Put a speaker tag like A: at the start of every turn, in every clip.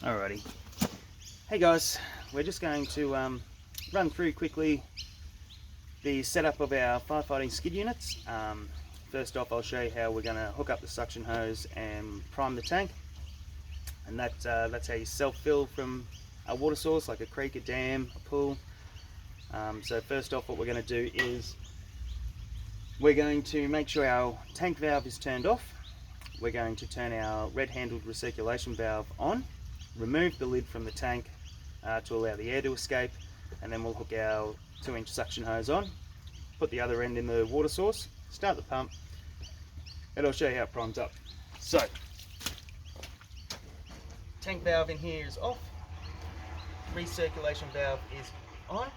A: Alrighty. Hey guys, we're just going to run through quickly the setup of our firefighting skid units. First off, I'll show you how we're going to hook up the suction hose and prime the tank. And that's how you self-fill from a water source like a creek, a dam, a pool. So first off, what we're going to do is we're going to make sure our tank valve is turned off. We're going to turn our red-handled recirculation valve on, remove the lid from the tank to allow the air to escape, and then we'll hook our 2-inch suction hose on, put the other end in the water source, start the pump, and I'll show you how it primes up. So, tank valve in here is off, recirculation valve is on,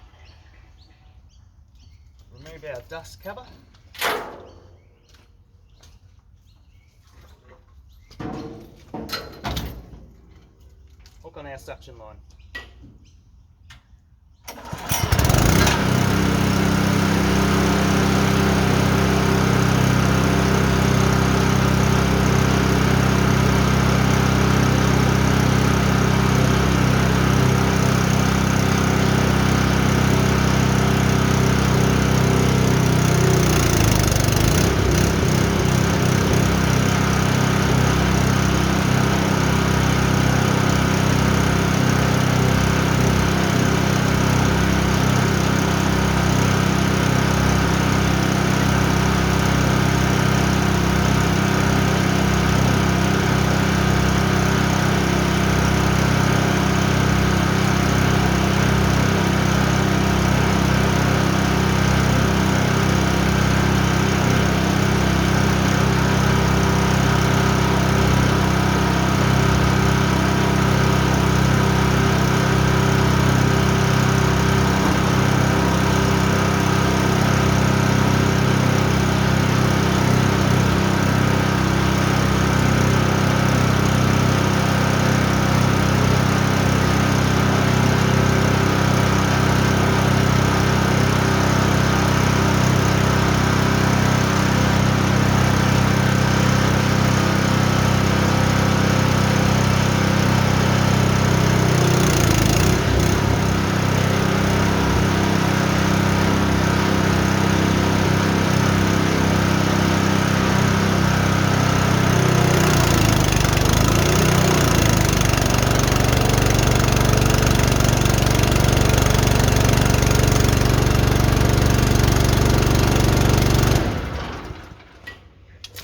A: remove our dust cover, hook on our suction line.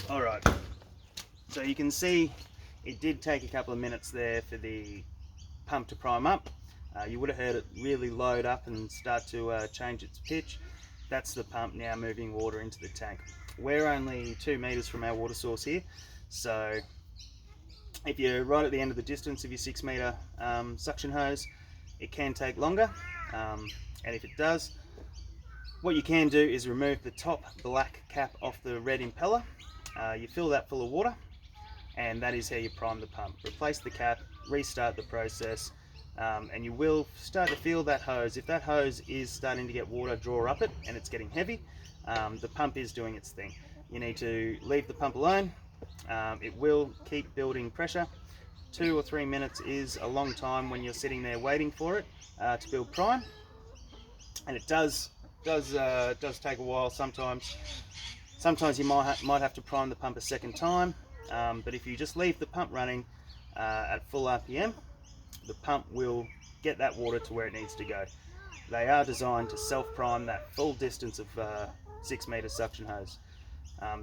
A: Alright, so you can see it did take a couple of minutes there for the pump to prime up. You would have heard it really load up and start to change its pitch. That's the pump now moving water into the tank. We're only 2 meters from our water source here, so if you're right at the end of the distance of your 6 meter suction hose, it can take longer, and if it does, what you can do is remove the top black cap off the red impeller. You fill that full of water, and that is how you prime the pump. Replace the cap, restart the process, and you will start to feel that hose. If that hose is starting to get water draw up it and it's getting heavy, the pump is doing its thing. You need to leave the pump alone. It will keep building pressure. 2 or 3 minutes is a long time when you're sitting there waiting for it to build prime, and it does take a while sometimes. Sometimes you might have to prime the pump a second time, but if you just leave the pump running at full RPM, the pump will get that water to where it needs to go. They are designed to self-prime that full distance of 6 meter suction hose.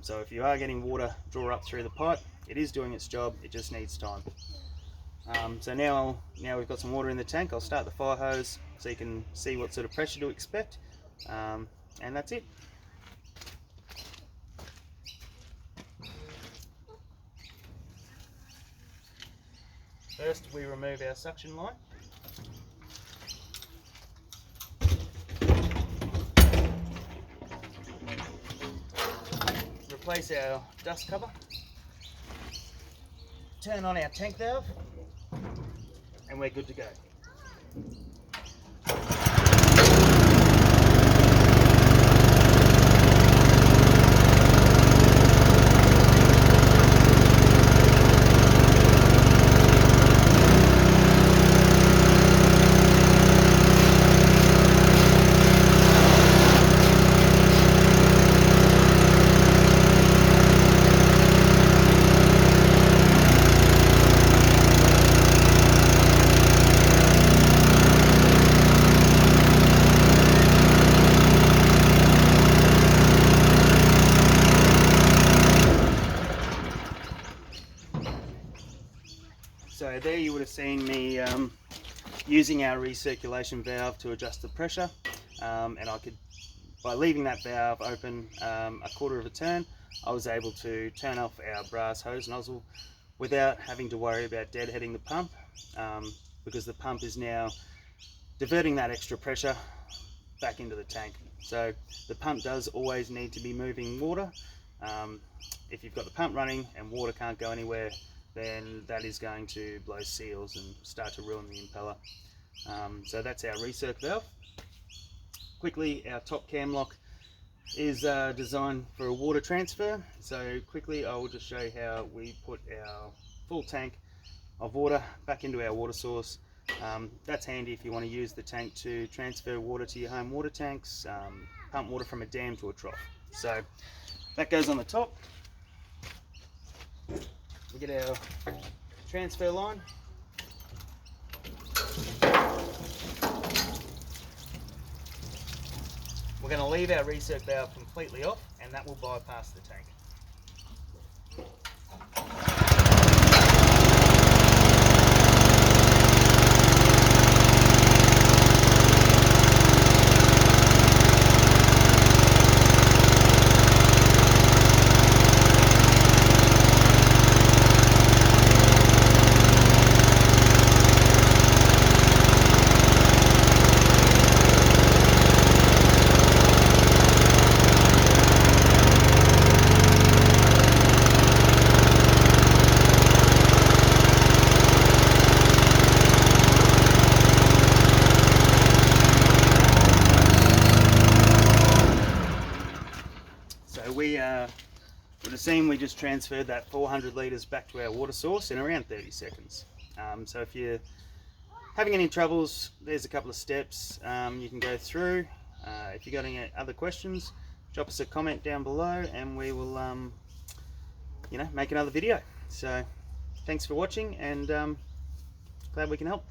A: So if you are getting water draw up through the pipe, it is doing its job, it just needs time. So now we've got some water in the tank, I'll start the fire hose so you can see what sort of pressure to expect, and that's it. First, we remove our suction line. Replace our dust cover. Turn on our tank valve, and we're good to go. you would have seen me using our recirculation valve to adjust the pressure, and I could, by leaving that valve open a quarter of a turn, I was able to turn off our brass hose nozzle without having to worry about deadheading the pump, because the pump is now diverting that extra pressure back into the tank. So the pump does always need to be moving water. If you've got the pump running and water can't go anywhere, then that is going to blow seals and start to ruin the impeller. So that's our recirc valve. Quickly, our top cam lock is designed for a water transfer. So quickly I will just show you how we put our full tank of water back into our water source. That's handy if you want to use the tank to transfer water to your home water tanks, pump water from a dam to a trough. So that goes on the top. We get our transfer line. We're going to leave our recirc valve completely off, and that will bypass the tank. So we would have seen we just transferred that 400 litres back to our water source in around 30 seconds. So if you're having any troubles, there's a couple of steps you can go through. If you've got any other questions, drop us a comment down below and we will make another video. So thanks for watching, and glad we can help.